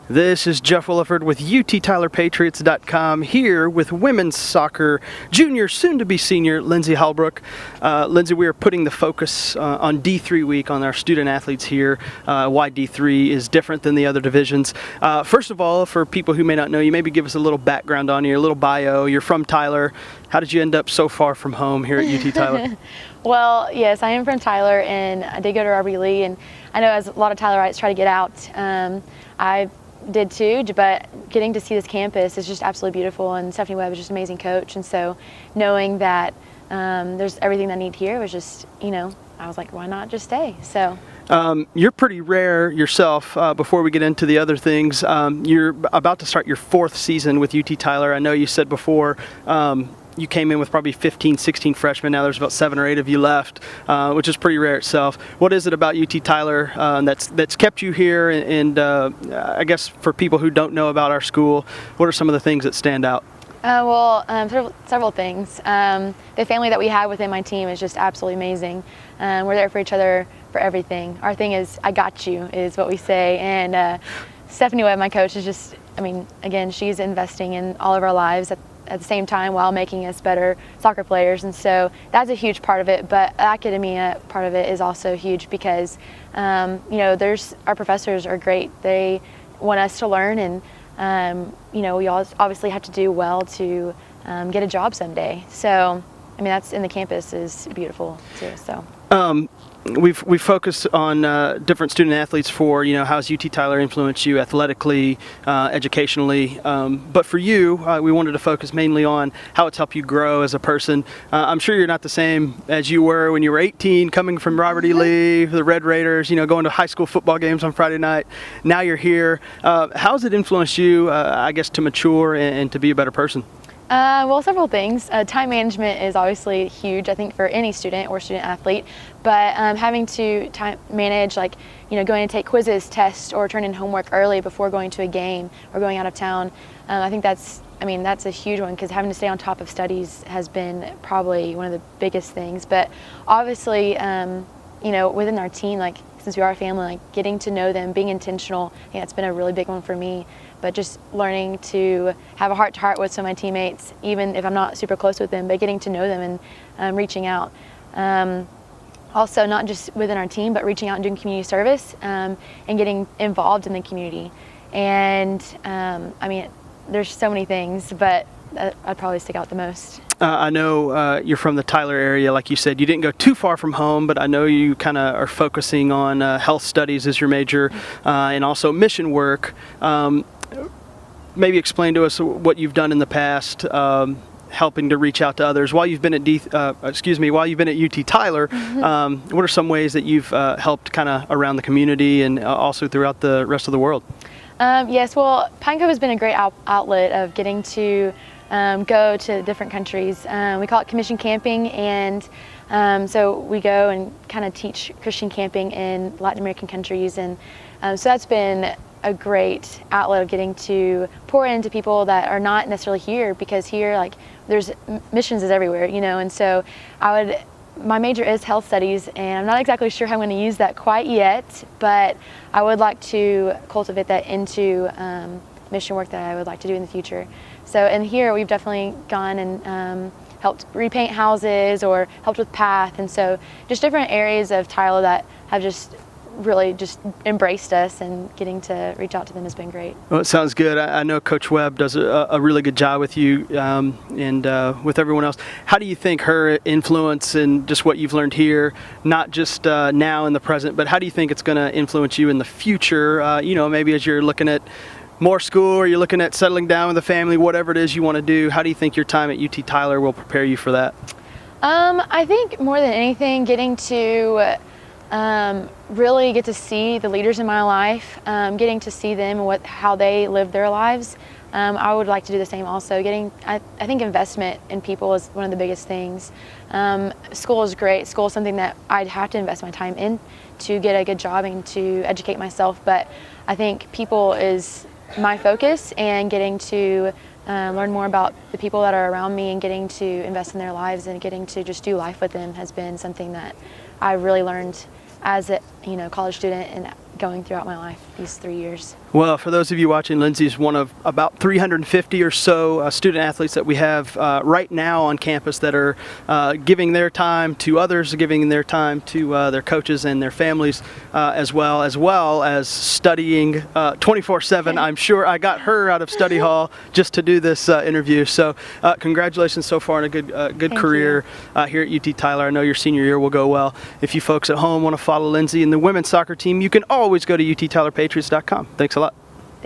This is Jeff Williford with UTTylerPatriots.com here with women's soccer junior, soon to be senior, Lindsey Halbrook. Lindsey, we are putting the focus on D3 week on our student athletes here, why D3 is different than the other divisions. First of all, for people who may not know you, maybe give us a little background on you, a little bio. You're from Tyler. How did you end up so far from home here at UT Tyler? Well, yes, I am from Tyler, and I did go to Robert E. Lee, and I know as a lot of Tylerites try to get out, I did too, but getting to see this campus is just absolutely beautiful, and Stephanie Webb is just an amazing coach, and so knowing that there's everything I need here was just, I was like, why not just stay? So. You're pretty rare yourself. Before we get into the other things, you're about to start your fourth season with UT Tyler. I know you said before you came in with probably 15, 16 freshmen. Now there's about 7 or 8 of you left, which is pretty rare itself. What is it about UT Tyler that's kept you here? And I guess for people who don't know about our school, what are some of the things that stand out? Several things. The family that we have within my team is just absolutely amazing. We're there for each other for everything. Our thing is, I got you, is what we say. And Stephanie Webb, my coach, is just, again, she's investing in all of our lives at the same time while making us better soccer players. And so that's a huge part of it. But the academia part of it is also huge because, our professors are great. They want us to learn, and we all obviously have to do well to get a job someday. So, that's in the campus is beautiful too. So. We've focused on different student athletes for, how has UT Tyler influenced you athletically, educationally, but for you, we wanted to focus mainly on how it's helped you grow as a person. I'm sure you're not the same as you were when you were 18, coming from Robert E. Lee, the Red Raiders, going to high school football games on Friday night. Now you're here. How has it influenced you, I guess, to mature and to be a better person? Several things. Time management is obviously huge, I think, for any student or student athlete, but having to time manage, going to take quizzes, tests, or turn in homework early before going to a game or going out of town, I think that's a huge one, because having to stay on top of studies has been probably one of the biggest things. But obviously, within our team, since we are a family, getting to know them, being intentional, I think that's been a really big one for me. But just learning to have a heart-to-heart with some of my teammates, even if I'm not super close with them, but getting to know them and reaching out. Also, not just within our team, but reaching out and doing community service and getting involved in the community. And, there's so many things, but I'd probably stick out the most. I know you're from the Tyler area, like you said. You didn't go too far from home, but I know you kind of are focusing on health studies as your major and also mission work. Maybe explain to us what you've done in the past, helping to reach out to others while you've been at UT Tyler. What are some ways that you've helped kind of around the community and also throughout the rest of the world? Yes, well, Pine Cove has been a great outlet of getting to go to different countries. We call it commission camping, and so we go and kind of teach Christian camping in Latin American countries, and so that's been a great outlet of getting to pour into people that are not necessarily here, because here, there's missions is everywhere, and so my major is health studies, and I'm not exactly sure how I'm going to use that quite yet, but I would like to cultivate that into mission work that I would like to do in the future. So, and here we've definitely gone and helped repaint houses or helped with path, and so just different areas of Tyler that have just really just embraced us, and getting to reach out to them has been great. Well, it sounds good. I know Coach Webb does a really good job with you and with everyone else. How do you think her influence and just what you've learned here, not just now in the present, but how do you think it's going to influence you in the future, maybe as you're looking at more school, or you're looking at settling down with a family, whatever it is you want to do? How do you think your time at UT Tyler will prepare you for that? I think more than anything, getting to really get to see the leaders in my life, getting to see them and how they live their lives. I would like to do the same also. I think investment in people is one of the biggest things. School is great. School is something that I'd have to invest my time in to get a good job and to educate myself, but I think people is my focus, and getting to learn more about the people that are around me and getting to invest in their lives and getting to just do life with them has been something that I really learned as a college student and going throughout my life. these 3 years. Well, for those of you watching, Lindsey's one of about 350 or so student athletes that we have right now on campus that are giving their time to others, giving their time to their coaches and their families as well as studying 24/7. I'm sure I got her out of study hall just to do this interview. So congratulations so far on a good career here at UT Tyler. I know your senior year will go well. If you folks at home want to follow Lindsey and the women's soccer team, you can always go to uttylerpatriots.com. Thanks a lot.